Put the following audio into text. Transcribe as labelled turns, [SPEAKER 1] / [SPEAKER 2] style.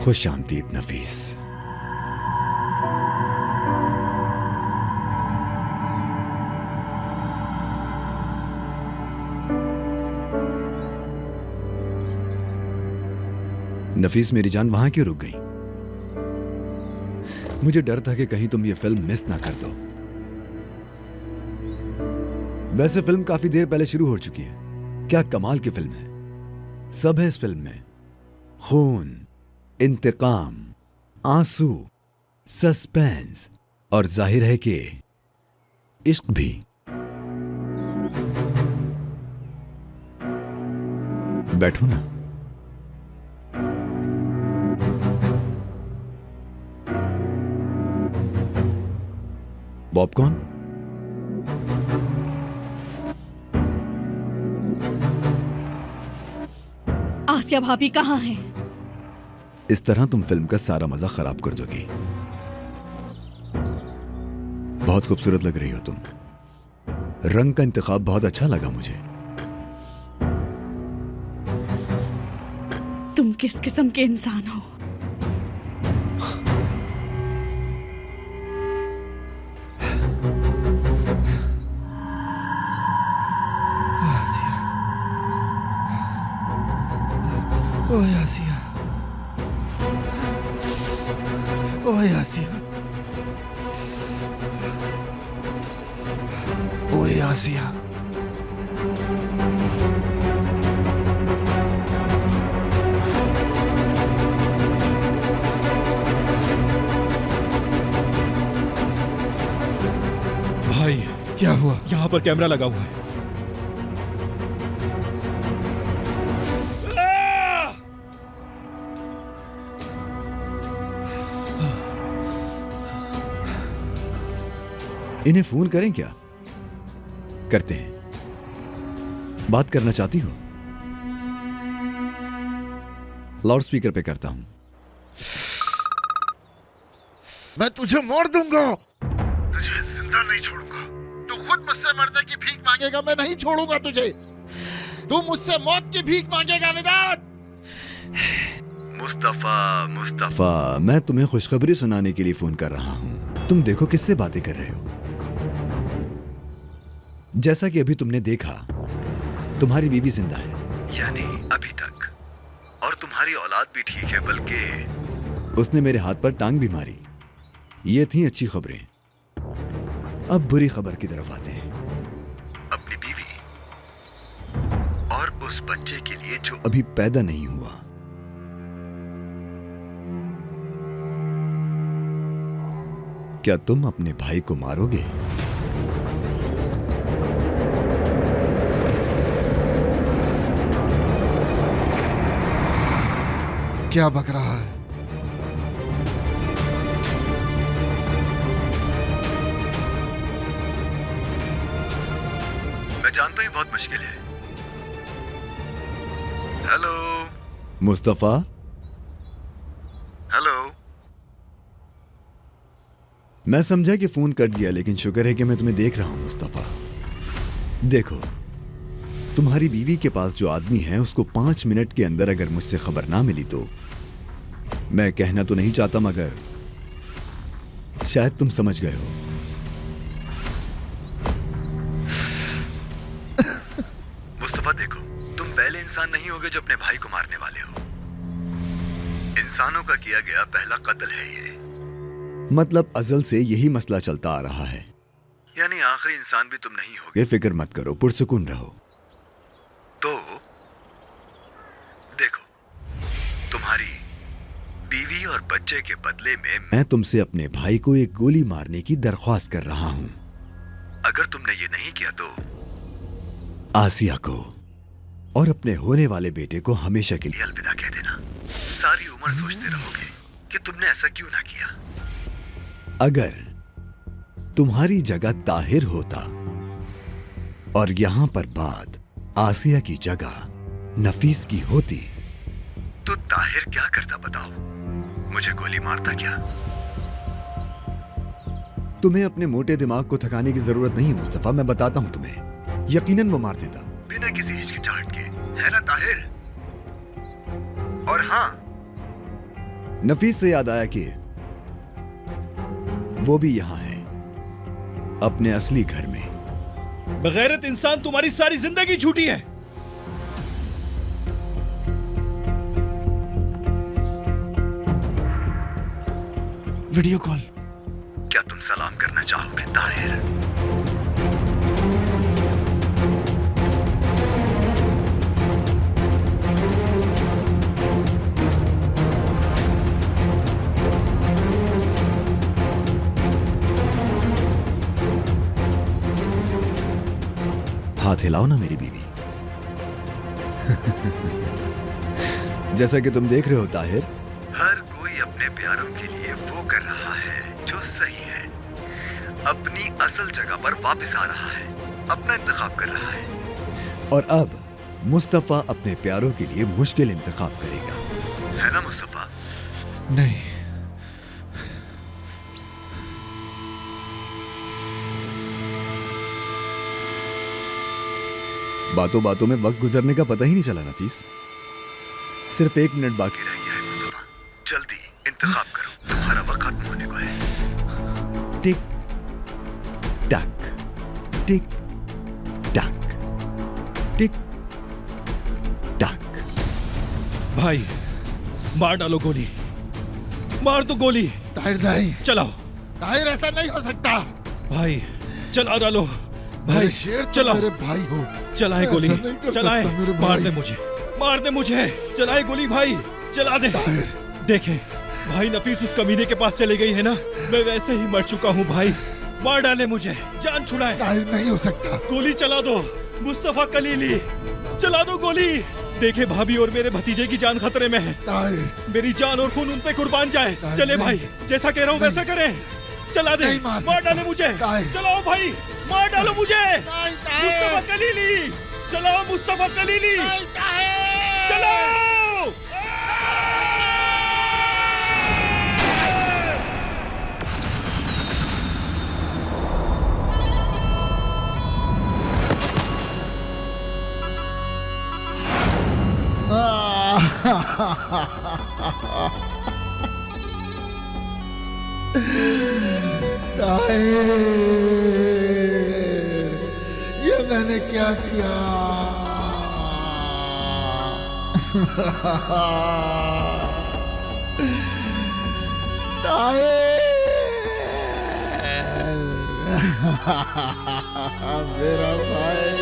[SPEAKER 1] खुश आमदीद नफीस। नफीस मेरी जान, वहां क्यों रुक गई? मुझे डर था कि कहीं तुम ये फिल्म मिस ना कर दो। वैसे फिल्म काफी देर पहले शुरू हो चुकी है। क्या कमाल की फिल्म है। सब है इस फिल्म में, खून, इंतकाम, आंसू, सस्पेंस और जाहिर है कि इश्क भी। बैठो ना। पॉपकॉर्न?
[SPEAKER 2] आसिया भाभी कहाँ हैं?
[SPEAKER 1] इस तरह तुम फिल्म का सारा मजा खराब कर दोगी। बहुत खूबसूरत लग रही हो तुम। रंग का इंतखाब बहुत अच्छा लगा मुझे।
[SPEAKER 2] तुम किस किस्म के इंसान हो?
[SPEAKER 3] ओए आसिया, ओए आसिया, ओए आसिया।
[SPEAKER 4] भाई,
[SPEAKER 3] क्या हुआ?
[SPEAKER 4] यहाँ पर कैमरा लगा हुआ है।
[SPEAKER 1] इन्हें फोन करें क्या? करते हैं। बात करना चाहती हो? लाउड स्पीकर पे करता हूं।
[SPEAKER 3] मैं तुझे मार दूंगा। तुझे जिंदा नहीं छोड़ूंगा। तू खुद मुझसे मरने की भीख मांगेगा, मैं नहीं छोड़ूंगा तुझे। तू मुझसे मौत की भीख मांगेगा विदात।
[SPEAKER 1] मुस्तफा, मुस्तफा, मैं तुम्हें खुशखबरी सुनाने के लिए फोन कर रहा हूं। तुम देखो किससे बातें कर रहे हो। जैसा कि अभी तुमने देखा, तुम्हारी बीवी जिंदा है, यानी अभी तक, और तुम्हारी औलाद भी ठीक है, बल्कि उसने मेरे हाथ पर टांग भी मारी। ये थी अच्छी खबरें। अब बुरी खबर की तरफ आते हैं। अपनी बीवी और उस बच्चे के लिए जो अभी पैदा नहीं हुआ। क्या तुम अपने भाई को मारोगे?
[SPEAKER 3] क्या बक रहा है?
[SPEAKER 1] मैं जानता हूं बहुत मुश्किल है। Hello Mustafa, hello. मैं समझा कि फोन कट गया, लेकिन शुक्र है कि मैं तुम्हें देख रहा हूं मुस्तफा। देखो, तुम्हारी बीवी के पास जो आदमी है, उसको 5 मिनट के अंदर अगर मुझसे खबर ना मिली तो, मैं कहना तो नहीं चाहता मगर शायद तुम समझ गए हो। मुस्तफा देखो, तुम पहले इंसान नहीं होगे जो अपने भाई को मारने वाले हो। इंसानों का किया गया पहला कत्ल है ये। मतलब अजल से यही मसला चलता आ रहा है, यानी आखिरी इंसान भी तुम नहीं होगे। फिक्र मत करो, पुरसुकून रहो। तो देखो, तुम्हारी बीवी और बच्चे के बदले में मैं तुमसे अपने भाई को एक गोली मारने की दरख्वास्त कर रहा हूं। अगर तुमने ये नहीं किया तो आसिया को और अपने होने वाले बेटे को हमेशा के लिए अलविदा कह देना। सारी उम्र सोचते रहोगे कि तुमने ऐसा क्यों ना किया। अगर तुम्हारी जगह ताहिर होता और यहां पर बात आसिया की जगह नफीस की होती, तो ताहिर क्या करता बताओ? मुझे गोली मारता क्या? तुम्हें अपने मोटे दिमाग को थकाने की जरूरत नहीं है मुस्तफा, मैं बताता हूं तुम्हें। यकीनन वो मार देता, बिना किसी हिचकिचाहट के, है ना ताहिर? और हां, नफीस से याद आया कि वो भी यहां है, अपने असली घर में।
[SPEAKER 4] बगैरत इंसान, तुम्हारी सारी जिंदगी झूठी है।
[SPEAKER 3] Video call.
[SPEAKER 1] क्या तुम सलाम करना चाहोगे ताहिर? हाथ हिलाओ ना मेरी बीवी। जैसा कि तुम देख रहे हो ताहिर, हर कोई अपने प्यारों के लिए वो कर रहा है जो सही है, अपनी असल जगह पर वापस आ रहा है, अपना इंतखाब कर रहा है। और अब मुस्तफा अपने प्यारों के लिए मुश्किल इंतखाब करेगा, है ना मुस्तफा?
[SPEAKER 3] नहीं,
[SPEAKER 1] बातों बातों में वक्त गुजरने का पता ही नहीं चला नफीस। सिर्फ 1 मिनट बाकी रह गया है मुस्तफा, जल्दी इंतखाब करो, तुम्हारा वक्त खत्म होने को है। टिक टक, टिक टक, टिक टक।
[SPEAKER 4] भाई, मार डालो गोली, मार दो गोली।
[SPEAKER 3] ताहिर नहीं,
[SPEAKER 4] चलाओ
[SPEAKER 3] ताहिर ऐसा नहीं हो सकता।
[SPEAKER 4] भाई, चला डालो भाई,
[SPEAKER 3] मेरे शेर तुम
[SPEAKER 4] चलाओ।
[SPEAKER 3] मेरे भाई हो।
[SPEAKER 4] चलाए गोली,
[SPEAKER 3] ऐसा नहीं कर
[SPEAKER 4] चलाए,
[SPEAKER 3] सकता मेरे
[SPEAKER 4] मार
[SPEAKER 3] भाई।
[SPEAKER 4] दे मुझे, मार दे मुझे, चलाए गोली भाई, चला दे। देखे भाई, नफीस उस कमीने के पास चले गई है ना, मैं वैसे ही मर चुका हूँ भाई। मार डाले मुझे, जान छुड़ाए।
[SPEAKER 3] ताहिर नहीं हो सकता।
[SPEAKER 4] गोली चला दो मुस्तफा कलीली, चला दो गोली। देखे भाभी और मेरे भतीजे की जान खतरे में है,
[SPEAKER 3] ताहिर
[SPEAKER 4] मेरी जान और खून उन पे कुर्बान जाए। चले
[SPEAKER 3] नहीं।
[SPEAKER 4] भाई, जैसा कह रहा हूँ वैसा करें। चला दे,
[SPEAKER 3] नहीं मार
[SPEAKER 4] मार
[SPEAKER 3] सकता।
[SPEAKER 4] डाले मुझे,
[SPEAKER 3] ताहिर।
[SPEAKER 4] चलाओ भाई, मार डालो मुझे।
[SPEAKER 3] ताहिर,
[SPEAKER 4] मुस्तफा कलीली, चलाओ मुस्तफा कलीली, चलाओ।
[SPEAKER 3] ताहिर, ये मैंने क्या किया? ताहिर, मेरा भाई।